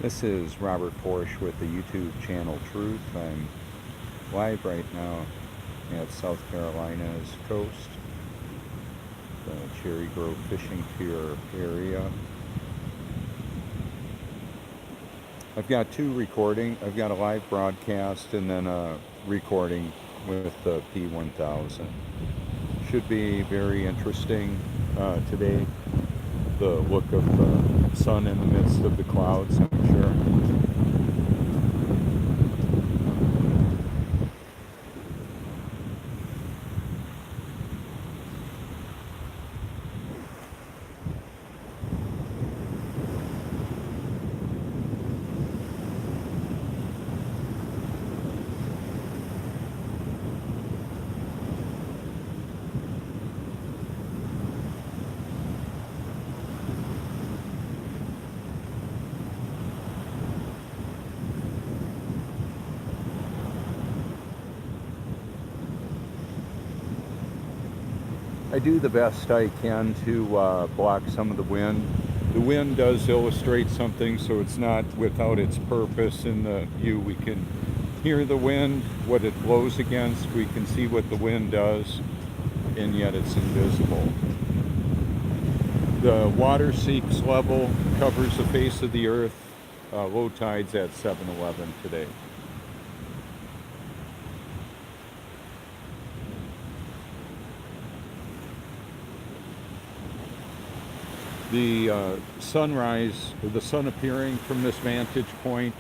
This is Robert Forsch with the YouTube channel Truth. I'm live right now at South Carolina's coast, the Cherry Grove Fishing Pier area. I've got two recording. I've got a live broadcast and then a recording with the P1000. Should be very interesting today. The look of the sun in the midst of the clouds, I'm sure. I do the best I can to block some of the wind. The wind does illustrate something, so it's not without its purpose in the view. We can hear the wind, what it blows against, we can see what the wind does, and yet it's invisible. The water seeps level, covers the face of the earth. Low tide's at 7:11 today. The sunrise, the sun appearing from this vantage point,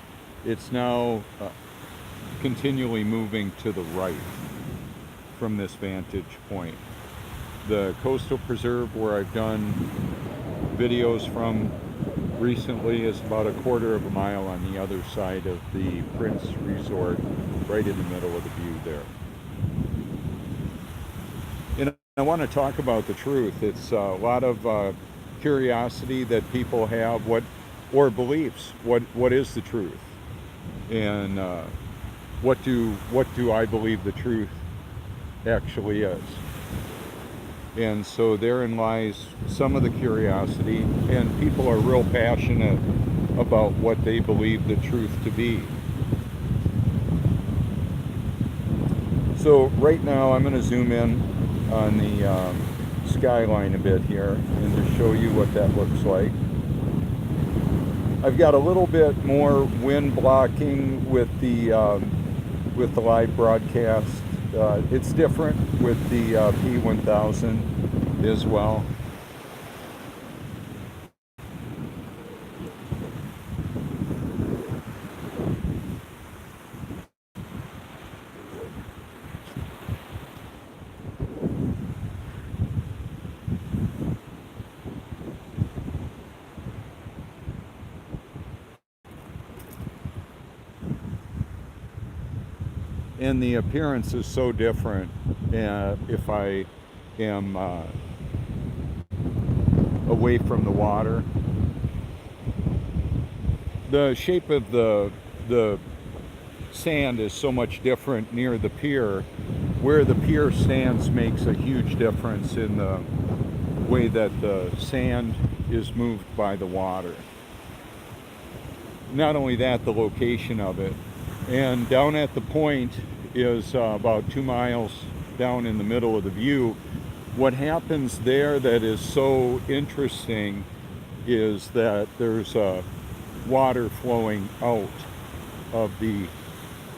it's now continually moving to the right from this vantage point. The coastal preserve where I've done videos from recently is about a quarter of a mile on the other side of the Prince Resort, right in the middle of the view there. And I want to talk about the truth. It's a lot of curiosity that people have, or beliefs. What is the truth, and what do I believe the truth actually is? And so therein lies some of the curiosity, and people are real passionate about what they believe the truth to be. So right now I'm going to zoom in on the skyline a bit here and to show you what that looks like. I've got a little bit more wind blocking with the live broadcast. It's different with the P1000 as well. And the appearance is so different if I am away from the water. The shape of the sand is so much different near the pier. Where the pier stands makes a huge difference in the way that the sand is moved by the water. Not only that, the location of it. And down at the point is about 2 miles down in the middle of the view. What happens there that is so interesting is that there's water flowing out of the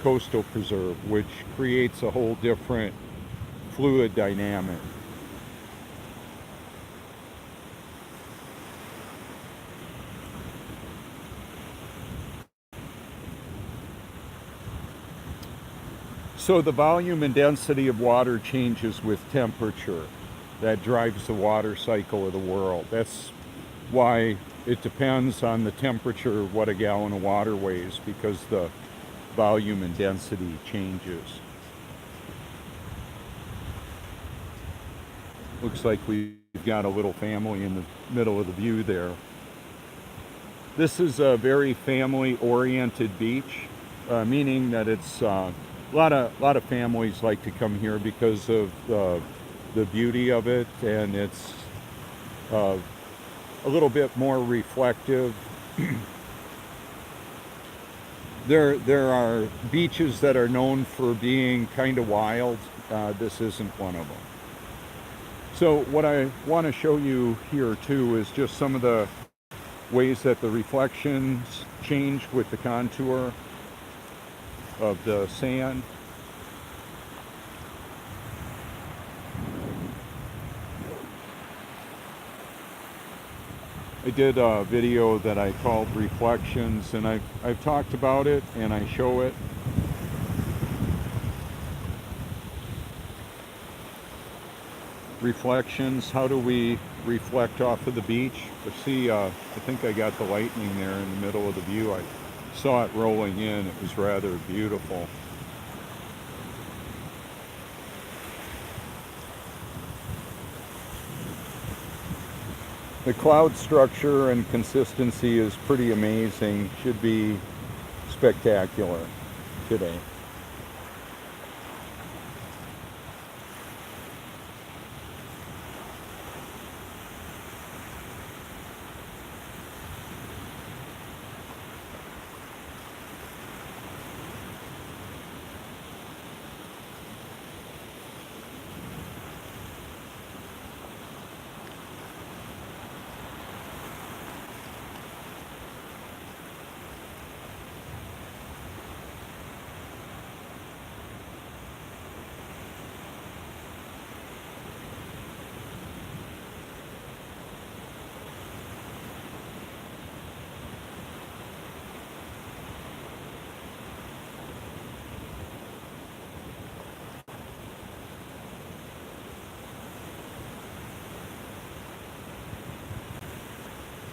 coastal preserve, which creates a whole different fluid dynamic. So the volume and density of water changes with temperature. That drives the water cycle of the world. That's why it depends on the temperature of what a gallon of water weighs, because the volume and density changes. Looks like we've got a little family in the middle of the view there. This is a very family-oriented beach, meaning that it's a lot of families like to come here because of the beauty of it, and it's a little bit more reflective There are beaches that are known for being kind of wild. This isn't one of them. So what I want to show you here too is just some of the ways that the reflections change with the contour of the sand. I did a video that I called Reflections, and I've talked about it and I show it. Reflections, how do we reflect off of the beach? See, I think I got the lightning there in the middle of the view. I saw it rolling in. It was rather beautiful. The cloud structure and consistency is pretty amazing. Should be spectacular today.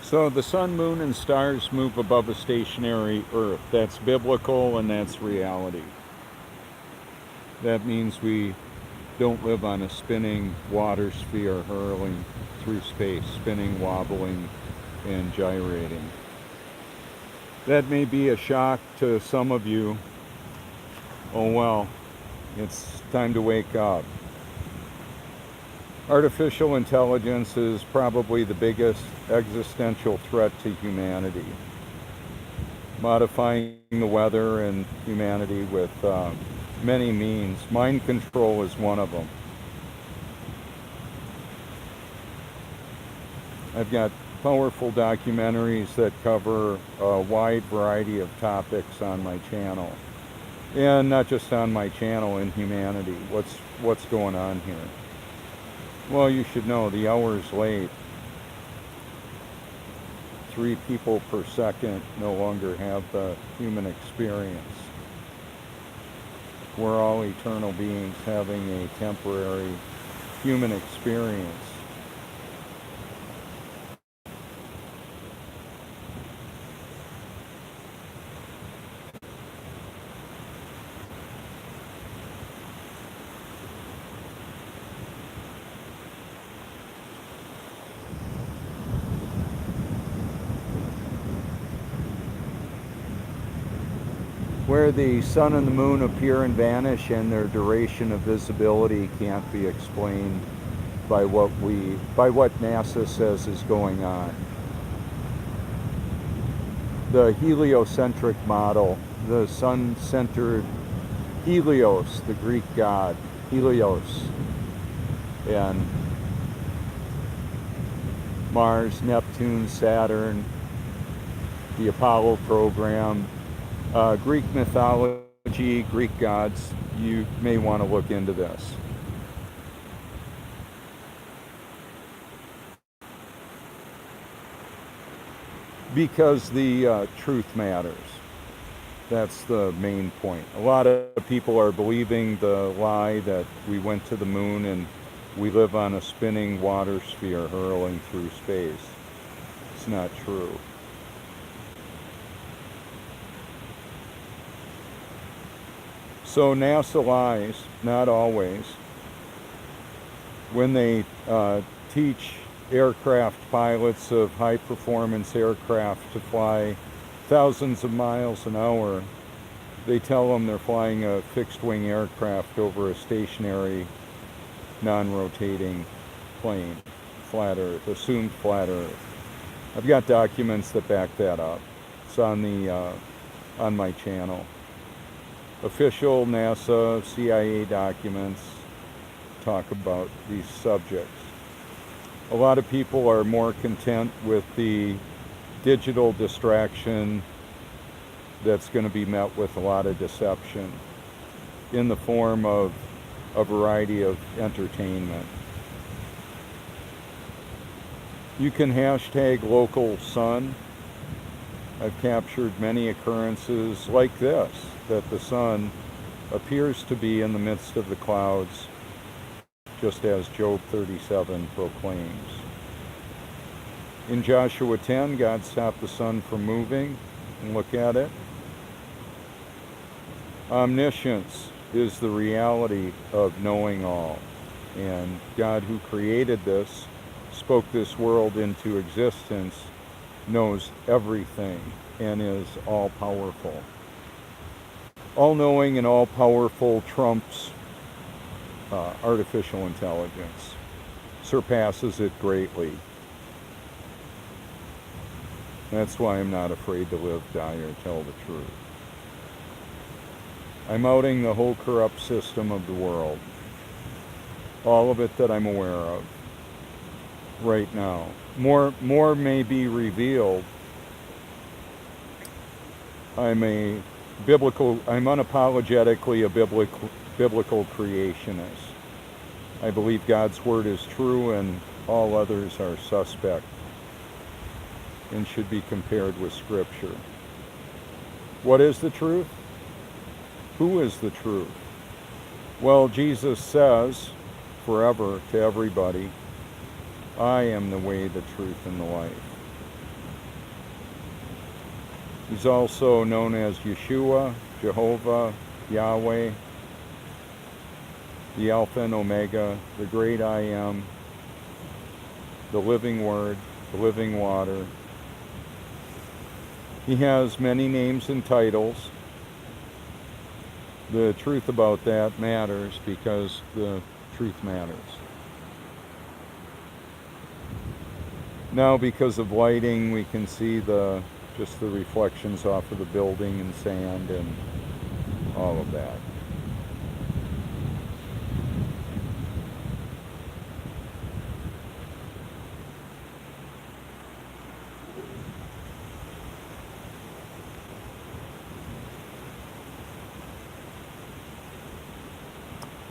So the sun, moon, and stars move above a stationary Earth. That's biblical and that's reality. That means we don't live on a spinning water sphere hurling through space, spinning, wobbling, and gyrating. That may be a shock to some of you. Oh well, it's time to wake up. Artificial intelligence is probably the biggest existential threat to humanity. Modifying the weather and humanity with many means. Mind control is one of them. I've got powerful documentaries that cover a wide variety of topics on my channel. And not just on my channel, in humanity. What's going on here? Well, you should know the hour's late. 3 people per second no longer have the human experience. We're all eternal beings having a temporary human experience. Where the sun and the moon appear and vanish, and their duration of visibility can't be explained by what NASA says is going on. The heliocentric model, the sun-centered Helios, the Greek god, Helios, and Mars, Neptune, Saturn, the Apollo program, Greek mythology, Greek gods. You may want to look into this. Because the truth matters. That's the main point. A lot of people are believing the lie that we went to the moon and we live on a spinning water sphere hurling through space. It's not true. So NASA lies, not always. When they teach aircraft pilots of high-performance aircraft to fly thousands of miles an hour, they tell them they're flying a fixed-wing aircraft over a stationary, non-rotating plane, flat Earth, assumed flat Earth. I've got documents that back that up. It's on the on my channel. Official NASA, CIA documents talk about these subjects. A lot of people are more content with the digital distraction that's going to be met with a lot of deception in the form of a variety of entertainment. You can hashtag local sun. I've captured many occurrences like this, that the sun appears to be in the midst of the clouds, just as Job 37 proclaims. In Joshua 10, God stopped the sun from moving. And look at it. Omniscience is the reality of knowing all. And God, who created this, spoke this world into existence, knows everything and is all-powerful. All-knowing and all-powerful trumps artificial intelligence, surpasses it greatly. That's why I'm not afraid to live, die, or tell the truth. I'm outing the whole corrupt system of the world. All of it that I'm aware of right now. More may be revealed. I'm unapologetically a biblical creationist. I believe God's word is true and all others are suspect and should be compared with Scripture. What is the truth? Who is the truth? Well, Jesus says forever to everybody, I am the way, the truth, and the life. He's also known as Yeshua, Jehovah, Yahweh, the Alpha and Omega, the great I am, the living Word, the living water. He has many names and titles. The truth about that matters because the truth matters. Now, because of lighting, we can see just the reflections off of the building and sand and all of that.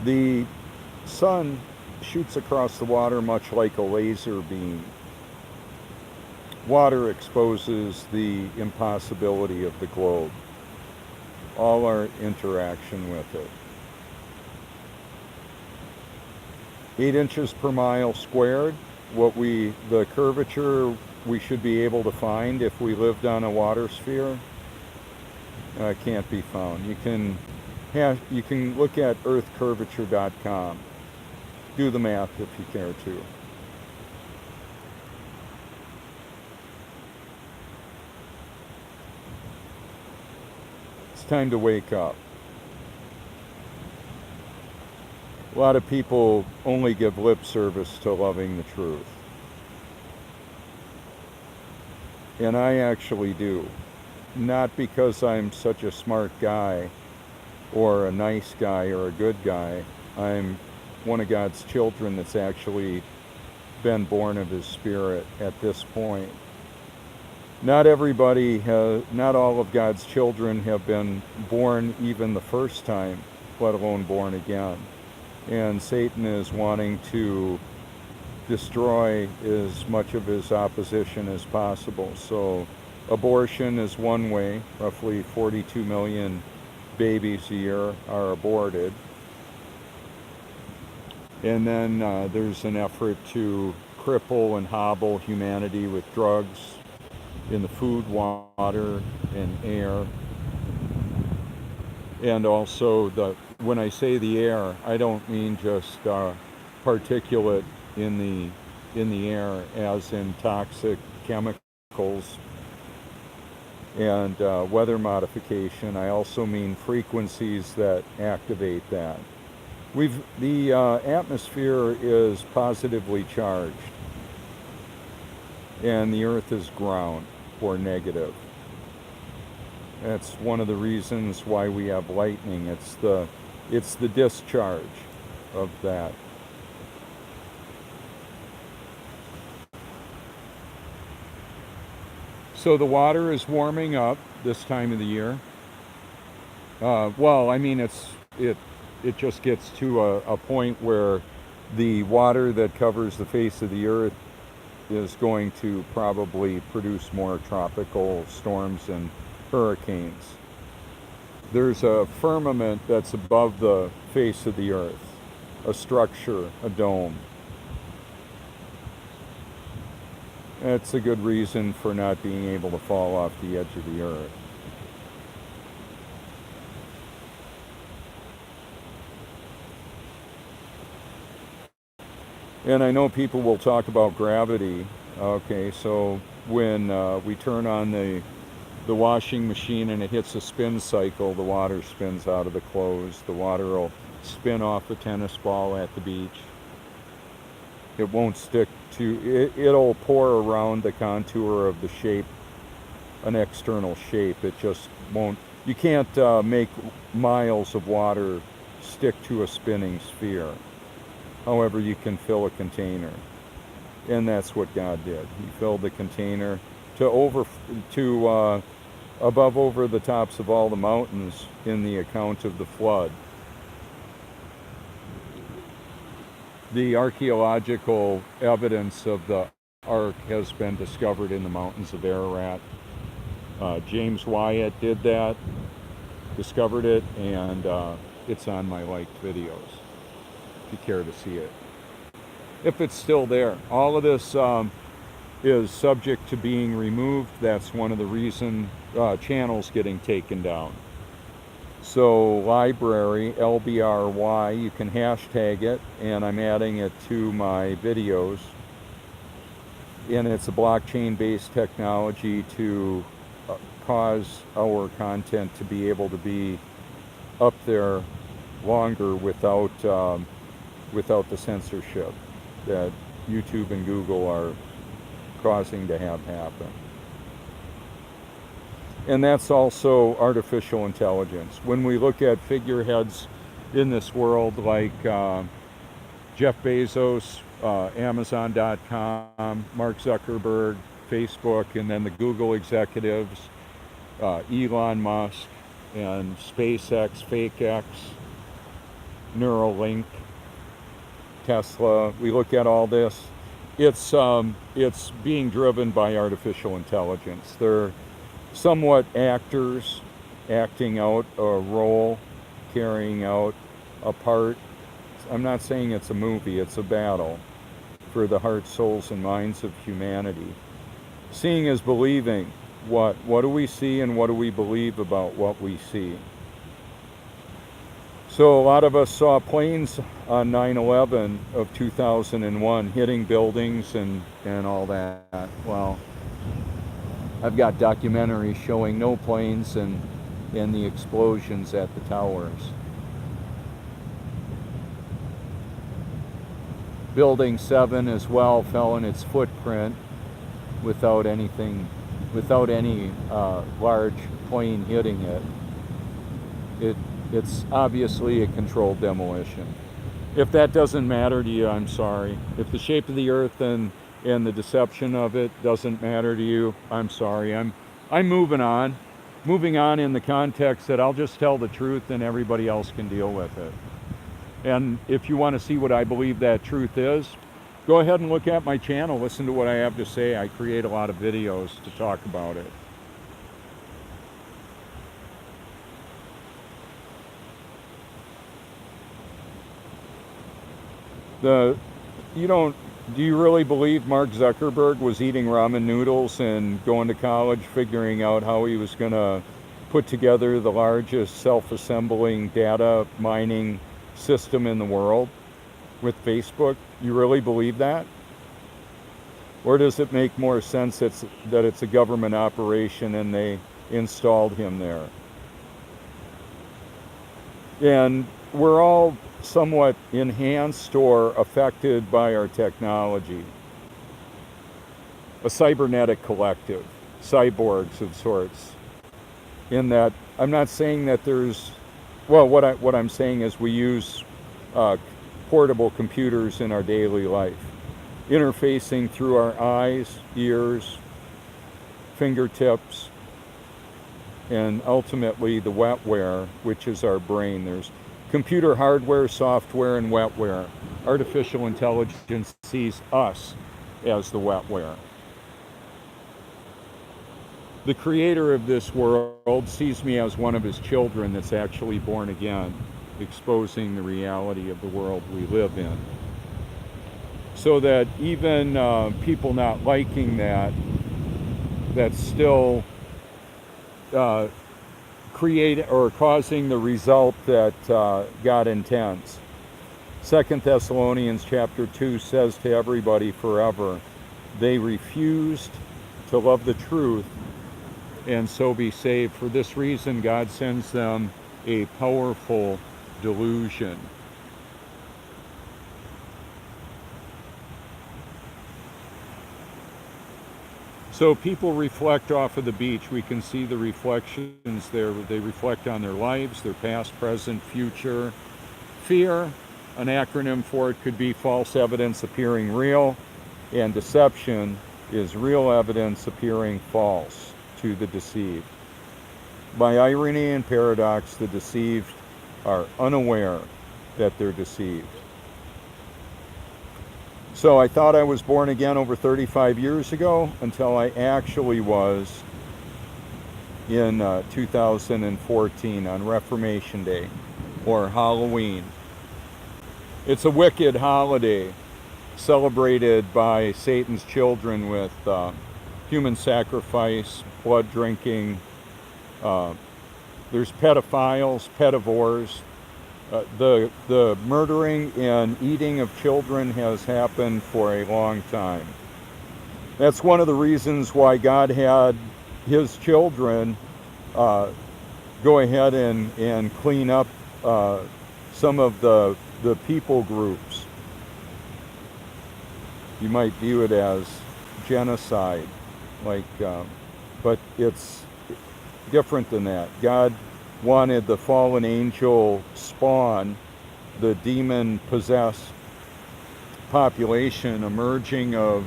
The sun shoots across the water much like a laser beam. Water exposes the impossibility of the globe, all our interaction with it. 8 inches per mile squared, the curvature we should be able to find if we lived on a water sphere, can't be found. You can look at earthcurvature.com. Do the math if you care to. It's time to wake up. A lot of people only give lip service to loving the truth. And I actually do. Not because I'm such a smart guy, or a nice guy, or a good guy. I'm one of God's children that's actually been born of His Spirit at this point. Not all of God's children have been born even the first time, let alone born again. And Satan is wanting to destroy as much of his opposition as possible. So abortion is one way. Roughly 42 million babies a year are aborted. And then there's an effort to cripple and hobble humanity with drugs in the food, water, and air. And also, when I say the air, I don't mean just particulate in the air, as in toxic chemicals and weather modification. I also mean frequencies that activate that. The atmosphere is positively charged, and the earth is ground, or negative. That's one of the reasons why we have lightning. It's the discharge of that. So the water is warming up this time of the year. Well, I mean, it just gets to a point where the water that covers the face of the earth is going to probably produce more tropical storms and hurricanes. There's a firmament that's above the face of the earth, a structure, a dome. That's a good reason for not being able to fall off the edge of the earth. And I know people will talk about gravity. Okay, so when we turn on the washing machine and it hits a spin cycle, the water spins out of the clothes. The water will spin off a tennis ball at the beach. It won't stick to, it'll pour around the contour of the shape, an external shape. It just won't, you can't make miles of water stick to a spinning sphere. However, you can fill a container. And that's what God did. He filled the container to above over the tops of all the mountains in the account of the flood. The archaeological evidence of the ark has been discovered in the mountains of Ararat. James Wyatt did that, discovered it, and it's on my liked videos, if you care to see it. If it's still there. All of this is subject to being removed. That's one of the reason channels getting taken down. So LBRY, LBRY, you can hashtag it, and I'm adding it to my videos. And it's a blockchain-based technology to cause our content to be able to be up there longer without the censorship that YouTube and Google are causing to have happen. And that's also artificial intelligence. When we look at figureheads in this world like Jeff Bezos, Amazon.com, Mark Zuckerberg, Facebook, and then the Google executives, Elon Musk, and SpaceX, FakeX, Neuralink, Tesla, we look at all this, it's being driven by artificial intelligence. They're somewhat actors acting out a role, carrying out a part. I'm not saying it's a movie, it's a battle for the hearts, souls, and minds of humanity. Seeing is believing. What do we see and what do we believe about what we see? So a lot of us saw planes on 9/11 of 2001 hitting buildings and all that. Well, I've got documentaries showing no planes and the explosions at the towers. Building 7 as well fell in its footprint without any large plane hitting it. It's obviously a controlled demolition. If that doesn't matter to you, I'm sorry. If the shape of the earth and the deception of it doesn't matter to you, I'm sorry. I'm moving on. Moving on in the context that I'll just tell the truth and everybody else can deal with it. And if you want to see what I believe that truth is, go ahead and look at my channel. Listen to what I have to say. I create a lot of videos to talk about it. Do you really believe Mark Zuckerberg was eating ramen noodles and going to college figuring out how he was going to put together the largest self-assembling data mining system in the world with Facebook? You really believe that? Or does it make more sense that it's a government operation and they installed him there? And we're all somewhat enhanced or affected by our technology. A cybernetic collective, cyborgs of sorts. In that, I'm not saying that there's, well, what I'm saying is we use uh, portable computers in our daily life, interfacing through our eyes, ears, fingertips, and ultimately the wetware, which is our brain. There's computer hardware, software, and wetware. Artificial intelligence sees us as the wetware. The creator of this world sees me as one of his children that's actually born again, exposing the reality of the world we live in. So that even people not liking that, that's still create or causing the result that God intends. 2 Thessalonians chapter 2 says to everybody forever, they refused to love the truth and so be saved. For this reason, God sends them a powerful delusion. So people reflect off of the beach. We can see the reflections there. They reflect on their lives, their past, present, future. Fear, an acronym for it, could be false evidence appearing real, and deception is real evidence appearing false to the deceived. By irony and paradox, the deceived are unaware that they're deceived. So I thought I was born again over 35 years ago until I actually was in 2014 on Reformation Day, or Halloween. It's a wicked holiday celebrated by Satan's children with human sacrifice, blood drinking. There's pedophiles, pedivores. The murdering and eating of children has happened for a long time. That's one of the reasons why God had his children go ahead and clean up some of the people groups. You might view it as genocide, but it's different than that. God wanted the fallen angel spawn, the demon-possessed population emerging of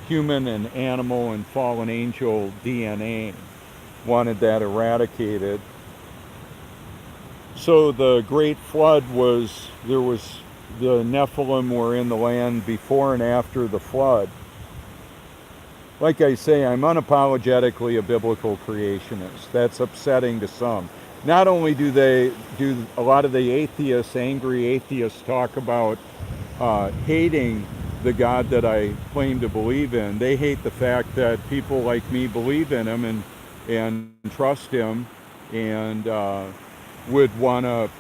human and animal and fallen angel DNA, wanted that eradicated. So the great flood there was the Nephilim were in the land before and after the flood. Like I say, I'm unapologetically a biblical creationist. That's upsetting to some. Not only do a lot of the atheists, angry atheists, talk about hating the God that I claim to believe in, they hate the fact that people like me believe in him and trust him and would want to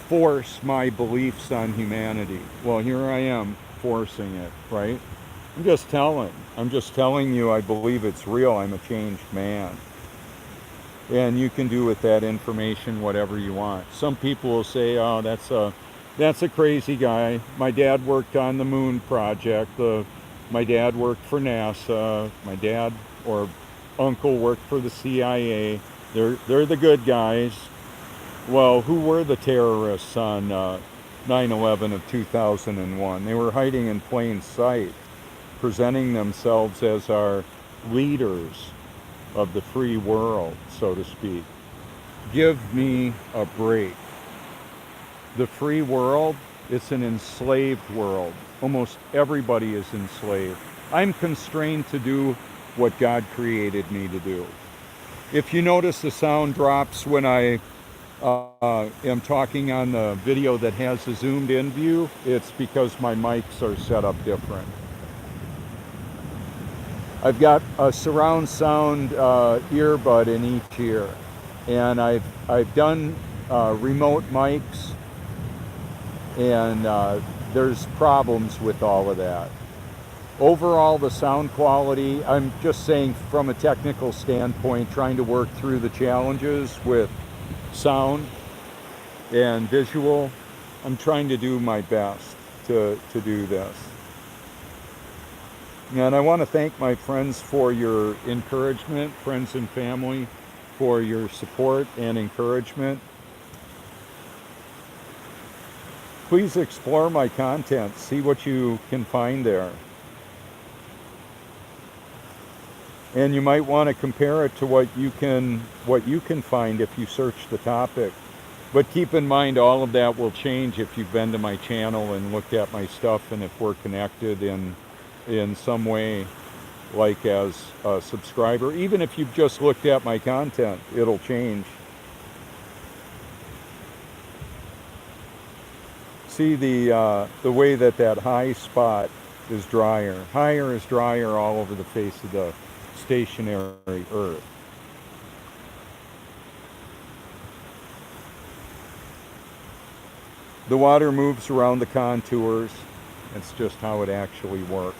force my beliefs on humanity. Well, here I am forcing it, right? I'm just telling you I believe it's real. I'm a changed man. And you can do with that information whatever you want. Some people will say, oh, that's a crazy guy. My dad worked on the moon project. My dad worked for NASA. My dad or uncle worked for the CIA. They're the good guys. Well, who were the terrorists on 9/11 of 2001? They were hiding in plain sight, presenting themselves as our leaders of the free world, so to speak. Give me a break. The free world, it's an enslaved world. Almost everybody is enslaved. I'm constrained to do what God created me to do. If you notice the sound drops when I am talking on the video that has a zoomed in view, it's because my mics are set up different. I've got a surround sound earbud in each ear, and I've done remote mics, and there's problems with all of that. Overall, the sound quality, I'm just saying from a technical standpoint, trying to work through the challenges with sound and visual, I'm trying to do my best to do this. And I want to thank my friends for your encouragement, friends and family. for your support and encouragement. Please explore my content, see what you can find there. And you might want to compare it to what you can find if you search the topic. But keep in mind, all of that will change if you've been to my channel and looked at my stuff, and if we're connected in some way, like as a subscriber. Even if you've just looked at my content, it'll change. See the way that high spot is drier. Higher is drier all over the face of the stationary Earth. The water moves around the contours. It's just how it actually works.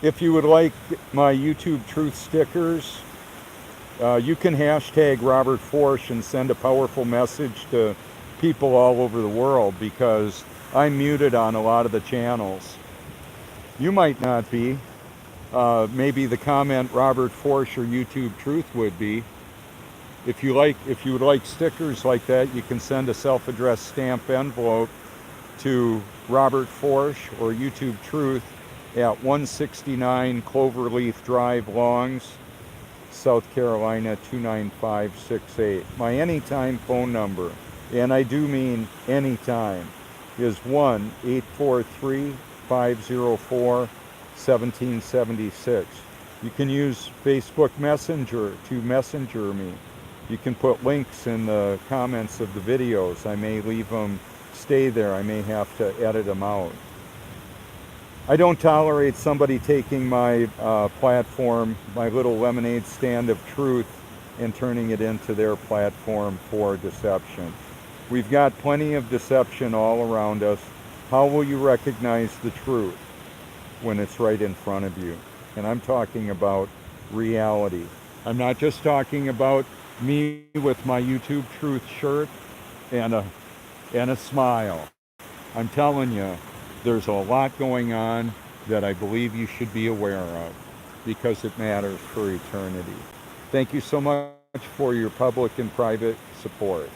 If you would like my YouTube Truth stickers, you can hashtag Robert Forsch and send a powerful message to people all over the world, because I'm muted on a lot of the channels. You might not be. Maybe the comment Robert Forsch or YouTube Truth would be. If you would like stickers like that, you can send a self-addressed stamp envelope to Robert Forsch or YouTube Truth at 169 Cloverleaf Drive, Longs, South Carolina 29568. My anytime phone number, and I do mean anytime, is 1-843-504-1776. You can use Facebook Messenger to messenger me. You can put links in the comments of the videos. I may leave them stay there. I may have to edit them out. I don't tolerate somebody taking my platform, my little lemonade stand of truth, and turning it into their platform for deception. We've got plenty of deception all around us. How will you recognize the truth when it's right in front of you? And I'm talking about reality. I'm not just talking about me with my YouTube Truth shirt and a smile. I'm telling you, there's a lot going on that I believe you should be aware of, because it matters for eternity. Thank you so much for your public and private support.